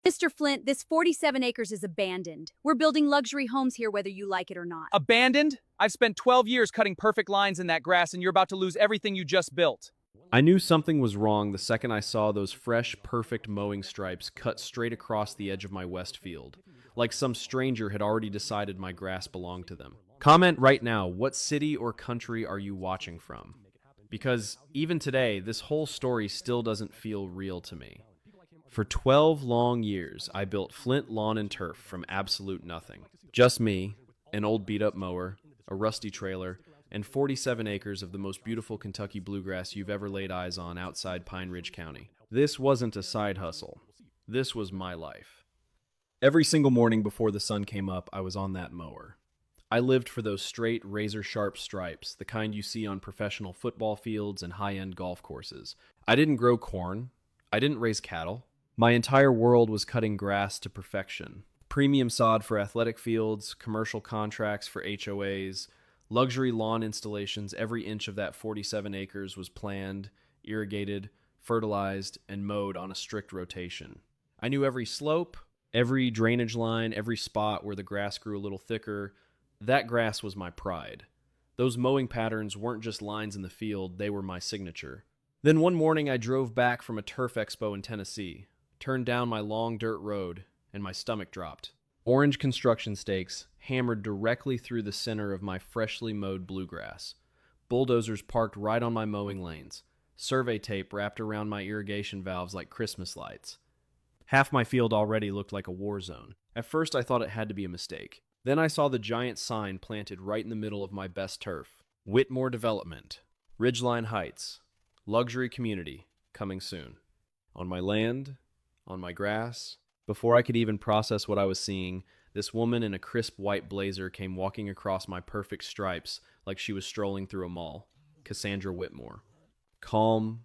Mr. Flint, this 47 acres is abandoned. We're building luxury homes here whether you like it or not. Abandoned? I've spent 12 years cutting perfect lines in that grass and you're about to lose everything you just built. I knew something was wrong the second I saw those fresh, perfect mowing stripes cut straight across the edge of my west field, like some stranger had already decided my grass belonged to them. Comment right now, what city or country are you watching from? Because even today, this whole story still doesn't feel real to me. For 12 long years, I built Flint Lawn and Turf from absolute nothing. Just me, an old beat-up mower, a rusty trailer, and 47 acres of the most beautiful Kentucky bluegrass you've ever laid eyes on outside Pine Ridge County. This wasn't a side hustle. This was my life. Every single morning before the sun came up, I was on that mower. I lived for those straight, razor-sharp stripes, the kind you see on professional football fields and high-end golf courses. I didn't grow corn. I didn't raise cattle. My entire world was cutting grass to perfection. Premium sod for athletic fields, commercial contracts for HOAs, luxury lawn installations. Every inch of that 47 acres was planned, irrigated, fertilized, and mowed on a strict rotation. I knew every slope, every drainage line, every spot where the grass grew a little thicker. That grass was my pride. Those mowing patterns weren't just lines in the field, they were my signature. Then one morning I drove back from a turf expo in Tennessee, turned down my long dirt road, and my stomach dropped. Orange construction stakes hammered directly through the center of my freshly mowed bluegrass. Bulldozers parked right on my mowing lanes. Survey tape wrapped around my irrigation valves like Christmas lights. Half my field already looked like a war zone. At first I thought it had to be a mistake. Then I saw the giant sign planted right in the middle of my best turf. Whitmore Development. Ridgeline Heights. Luxury community. Coming soon. On my land, on my grass. Before I could even process what I was seeing, this woman in a crisp white blazer came walking across my perfect stripes like she was strolling through a mall. Cassandra Whitmore. Calm,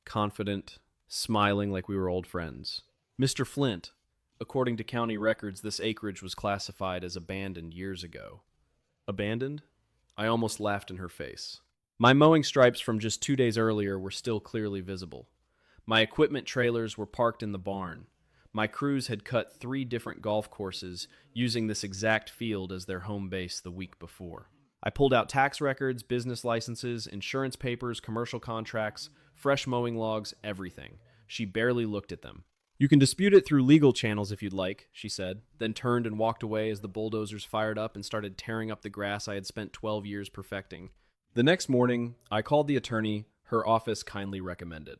confident, smiling like we were old friends. Mr. Flint, according to county records, this acreage was classified as abandoned years ago. Abandoned? I almost laughed in her face. My mowing stripes from just 2 days earlier were still clearly visible. My equipment trailers were parked in the barn. My crews had cut 3 different golf courses using this exact field as their home base the week before. I pulled out tax records, business licenses, insurance papers, commercial contracts, fresh mowing logs, everything. She barely looked at them. "You can dispute it through legal channels if you'd like," she said, then turned and walked away as the bulldozers fired up and started tearing up the grass I had spent 12 years perfecting. The next morning, I called the attorney her office kindly recommended.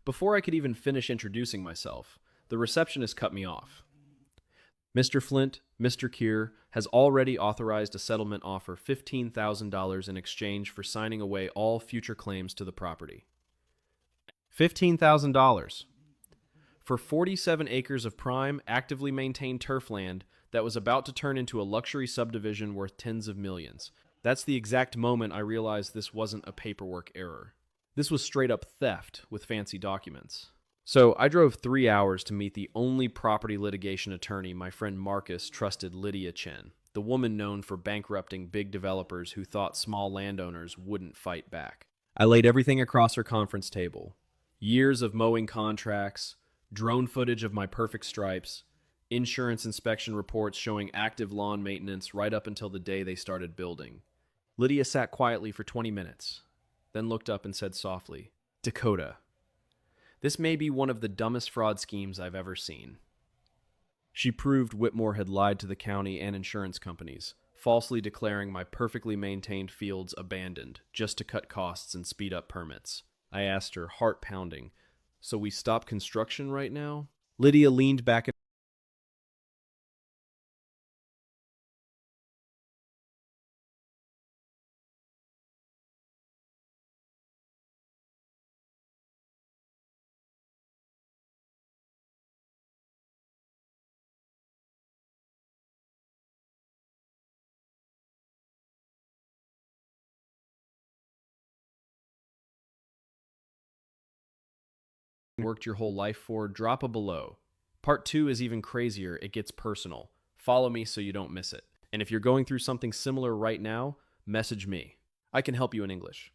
Before I could even finish introducing myself, the receptionist cut me off. "Mr. Flint, Mr. Keir, has already authorized a settlement offer, $15,000 in exchange for signing away all future claims to the property." $15,000. For 47 acres of prime, actively maintained turf land that was about to turn into a luxury subdivision worth tens of millions. That's the exact moment I realized this wasn't a paperwork error. This was straight up theft with fancy documents. So I drove 3 hours to meet the only property litigation attorney my friend Marcus trusted, Lydia Chen, the woman known for bankrupting big developers who thought small landowners wouldn't fight back. I laid everything across her conference table. Years of mowing contracts, drone footage of my perfect stripes, insurance inspection reports showing active lawn maintenance right up until the day they started building. Lydia sat quietly for 20 minutes, then looked up and said softly, "Dakota, this may be one of the dumbest fraud schemes I've ever seen." She proved Whitmore had lied to the county and insurance companies, falsely declaring my perfectly maintained fields abandoned just to cut costs and speed up permits. I asked her, heart pounding, "So we stop construction right now?" Lydia leaned back. Worked your whole life for, drop a below. Part 2 is even crazier. It gets personal. Follow me so you don't miss it. And if you're going through something similar right now, message me. I can help you in English.